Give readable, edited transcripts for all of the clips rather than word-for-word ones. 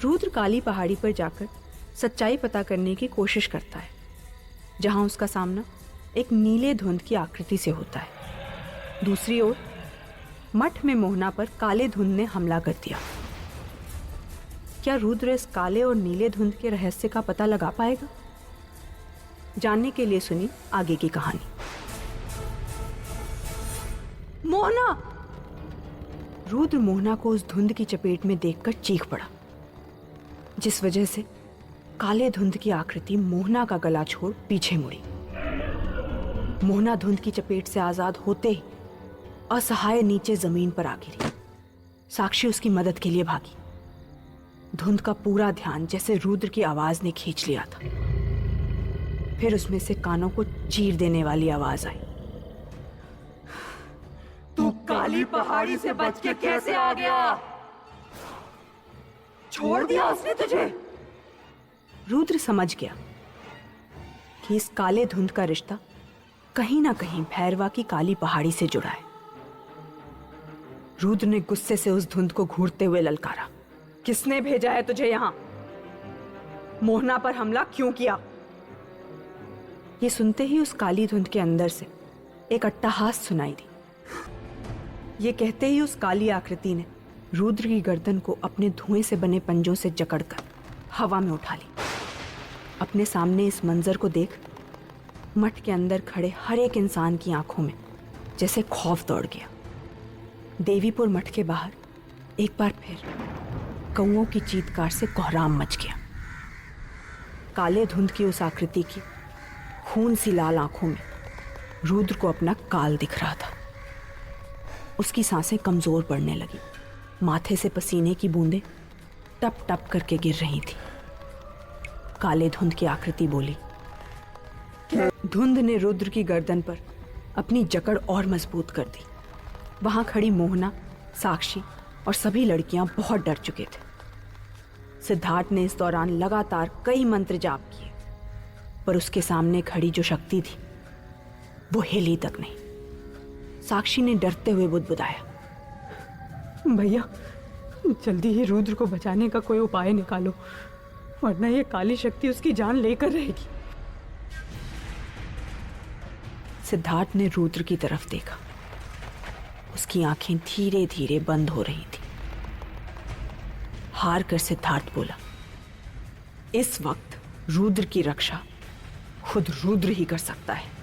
रुद्र काली पहाड़ी पर जाकर सच्चाई पता करने की कोशिश करता है, जहां उसका सामना एक नीले धुंध की आकृति से होता है। दूसरी ओर मठ में मोहना पर काले धुंध ने हमला कर दिया। क्या रुद्र इस काले और नीले धुंध के रहस्य का पता लगा पाएगा? जानने के लिए सुनी आगे की कहानी। मोहना! रुद्र मोहना को उस धुंध की चपेट में देखकर चीख पड़ा, जिस वजह से काले धुंध की आकृति मोहना का गला छोड़ पीछे मुड़ी। मोहना धुंध की चपेट से आजाद होते ही असहाय नीचे जमीन पर आ गिरी। साक्षी उसकी मदद के लिए भागी। धुंध का पूरा ध्यान जैसे रुद्र की आवाज ने खींच लिया था। फिर उसमें से कानों को चीर देने वाली आवाज आई। तू काली पहाड़ी से बच के कैसे आ गया? छोड़ दिया उसने तुझे? रुद्र समझ गया कि इस काले धुंध का रिश्ता कहीं ना कहीं भैरवा की काली पहाड़ी से जुड़ा है। रुद्र ने गुस्से से उस धुंध को घूरते हुए ललकारा। किसने भेजा है तुझे यहां? मोहना पर हमला क्यों किया? ये सुनते ही उस काली धुंध के अंदर से एक अट्टहास सुनाई दी। ये कहते ही उस काली आकृति ने रुद्र की गर्दन को अपने धुएं से बने पंजों से जकड़कर हवा में उठा ली। अपने सामने इस मंजर को देख मठ के अंदर खड़े हर एक इंसान की आंखों में जैसे खौफ दौड़ गया। देवीपुर मठ के बाहर एक बार फिर कौओं की चीत्कार से कोहराम मच गया। काले धुंध की उस आकृति की खून सी लाल आंखों में रुद्र को अपना काल दिख रहा था। उसकी सांसें कमजोर पड़ने लगी। माथे से पसीने की बूंदें टप टप करके गिर रही थी। काले धुंध की आकृति बोली। धुंध ने रुद्र की गर्दन पर अपनी जकड़ और मजबूत कर दी। वहां खड़ी मोहना, साक्षी और सभी लड़कियां बहुत डर चुके थे। सिद्धार्थ ने इस दौरान लगातार कई मंत्र जाप किए, पर उसके सामने खड़ी जो शक्ति थी वो हिली तक नहीं। साक्षी ने डरते हुए बुदबुदाया, भैया जल्दी ही रुद्र को बचाने का कोई उपाय निकालो, वरना ये काली शक्ति उसकी जान लेकर रहेगी। सिद्धार्थ ने रुद्र की तरफ देखा। उसकी आंखें धीरे धीरे बंद हो रही थी। हार कर सिद्धार्थ बोला, इस वक्त रुद्र की रक्षा खुद रुद्र ही कर सकता है।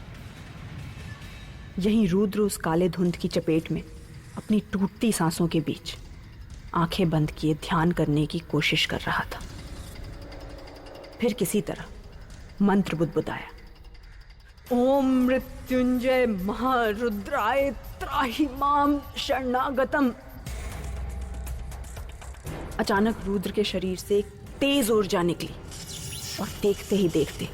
यहीं रुद्र उस काले धुंध की चपेट में अपनी टूटती सांसों के बीच आंखें बंद किए ध्यान करने की कोशिश कर रहा था। फिर किसी तरह मंत्र बुदबुदाया, ओम मृत्युंजय महारुद्राय त्राहि माम शरणागतम। अचानक रुद्र के शरीर से एक तेज ऊर्जा निकली और देखते ही देखते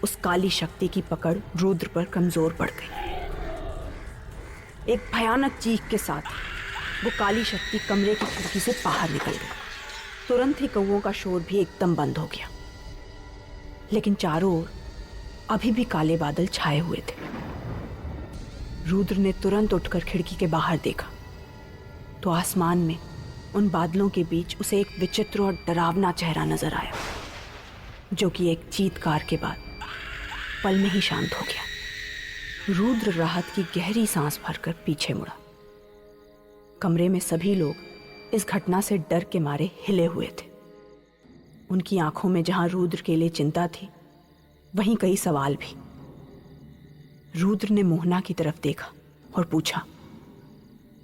उस काली शक्ति की पकड़ रुद्र पर कमजोर पड़ गई। एक भयानक चीख के साथ वो काली शक्ति कमरे की खिड़की से बाहर निकल गई। तुरंत ही कौओं का शोर भी एकदम बंद हो गया। लेकिन चारों ओर अभी भी काले बादल छाए हुए थे। रुद्र ने तुरंत उठकर खिड़की के बाहर देखा तो आसमान में उन बादलों के बीच उसे एक विचित्र और डरावना चेहरा नजर आया, जो कि एक चीत्कार के बाद पल में ही शांत हो गया। रुद्र राहत की गहरी सांस भरकर पीछे मुड़ा। कमरे में सभी लोग इस घटना से डर के मारे हिले हुए थे। उनकी आंखों में जहां रुद्र के लिए चिंता थी, वहीं कई सवाल भी। रुद्र ने मोहना की तरफ देखा और पूछा,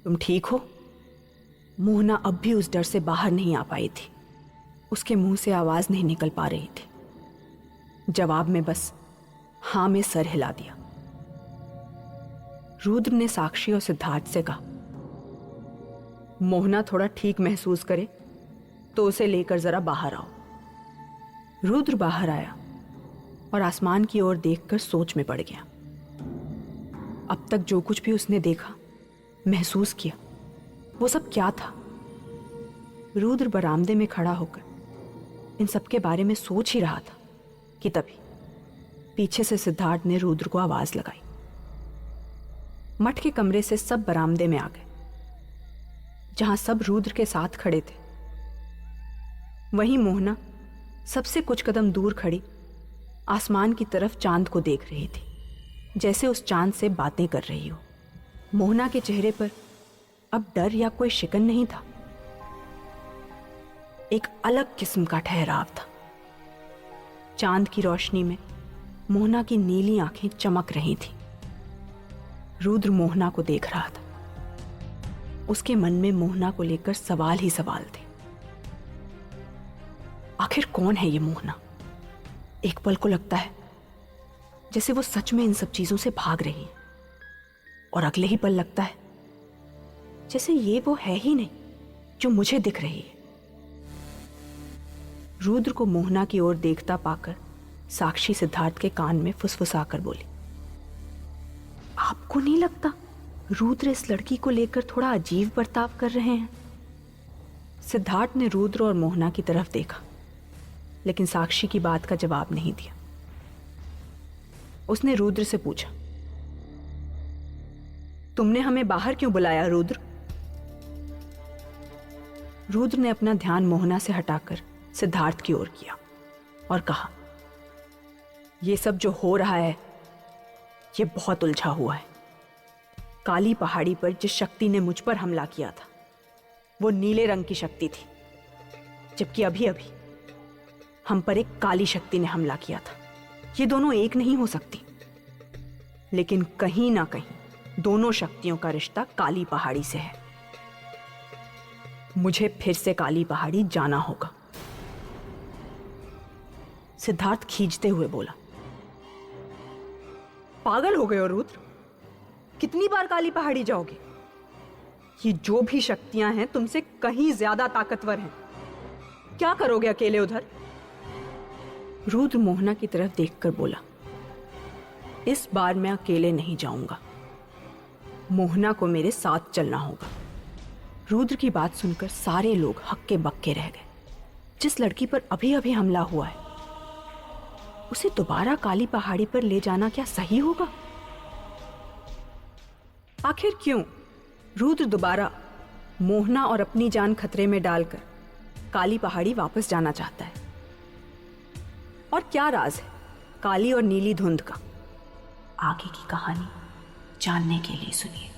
तुम ठीक हो? मोहना अब भी उस डर से बाहर नहीं आ पाई थी। उसके मुंह से आवाज नहीं निकल पा रही थी। जवाब में बस हां में सर हिला दिया। रुद्र ने साक्षी और सिद्धार्थ से कहा, मोहना थोड़ा ठीक महसूस करे तो उसे लेकर जरा बाहर आओ। रुद्र बाहर आया और आसमान की ओर देखकर सोच में पड़ गया। अब तक जो कुछ भी उसने देखा, महसूस किया, वो सब क्या था? रुद्र बरामदे में खड़ा होकर इन सब के बारे में सोच ही रहा था कि तभी पीछे से सिद्धार्थ ने रुद्र को आवाज लगाई। मठ के कमरे से सब बरामदे में आ गए, जहां सब रुद्र के साथ खड़े थे। वहीं मोहना सबसे कुछ कदम दूर खड़ी आसमान की तरफ चांद को देख रही थी, जैसे उस चांद से बातें कर रही हो। मोहना के चेहरे पर अब डर या कोई शिकन नहीं था, एक अलग किस्म का ठहराव था। चांद की रोशनी में मोहना की नीली आंखें चमक रही थीं। रुद्र मोहना को देख रहा था। उसके मन में मोहना को लेकर सवाल ही सवाल थे। आखिर कौन है ये मोहना? एक पल को लगता है जैसे वो सच में इन सब चीजों से भाग रही है, और अगले ही पल लगता है जैसे ये वो है ही नहीं जो मुझे दिख रही है। रुद्र को मोहना की ओर देखता पाकर साक्षी सिद्धार्थ के कान में फुसफुसाकर बोली, आपको नहीं लगता रुद्र इस लड़की को लेकर थोड़ा अजीब बर्ताव कर रहे हैं? सिद्धार्थ ने रुद्र और मोहना की तरफ देखा, लेकिन साक्षी की बात का जवाब नहीं दिया। उसने रुद्र से पूछा, तुमने हमें बाहर क्यों बुलाया रुद्र? रुद्र ने अपना ध्यान मोहना से हटाकर सिद्धार्थ की ओर किया और कहा, यह सब जो हो रहा है यह बहुत उलझा हुआ है। काली पहाड़ी पर जिस शक्ति ने मुझ पर हमला किया था वो नीले रंग की शक्ति थी, जबकि अभी अभी हम पर एक काली शक्ति ने हमला किया था। ये दोनों एक नहीं हो सकती, लेकिन कहीं ना कहीं दोनों शक्तियों का रिश्ता काली पहाड़ी से है। मुझे फिर से काली पहाड़ी जाना होगा। सिद्धार्थ खींचते हुए बोला, पागल हो गए हो रुद्र? कितनी बार काली पहाड़ी जाओगे? ये जो भी शक्तियां हैं तुमसे कहीं ज्यादा ताकतवर हैं। क्या करोगे अकेले उधर? रुद्र मोहना की तरफ देखकर बोला, इस बार मैं अकेले नहीं जाऊंगा, मोहना को मेरे साथ चलना होगा। रुद्र की बात सुनकर सारे लोग हक्के बक्के रह गए। जिस लड़की पर अभी अभी हमला हुआ है उसे दोबारा काली पहाड़ी पर ले जाना क्या सही होगा? आखिर क्यों रुद्र दोबारा मोहना और अपनी जान खतरे में डालकर काली पहाड़ी वापस जाना चाहता है? और क्या राज है काली और नीली धुंध का? आगे की कहानी जानने के लिए सुनिए।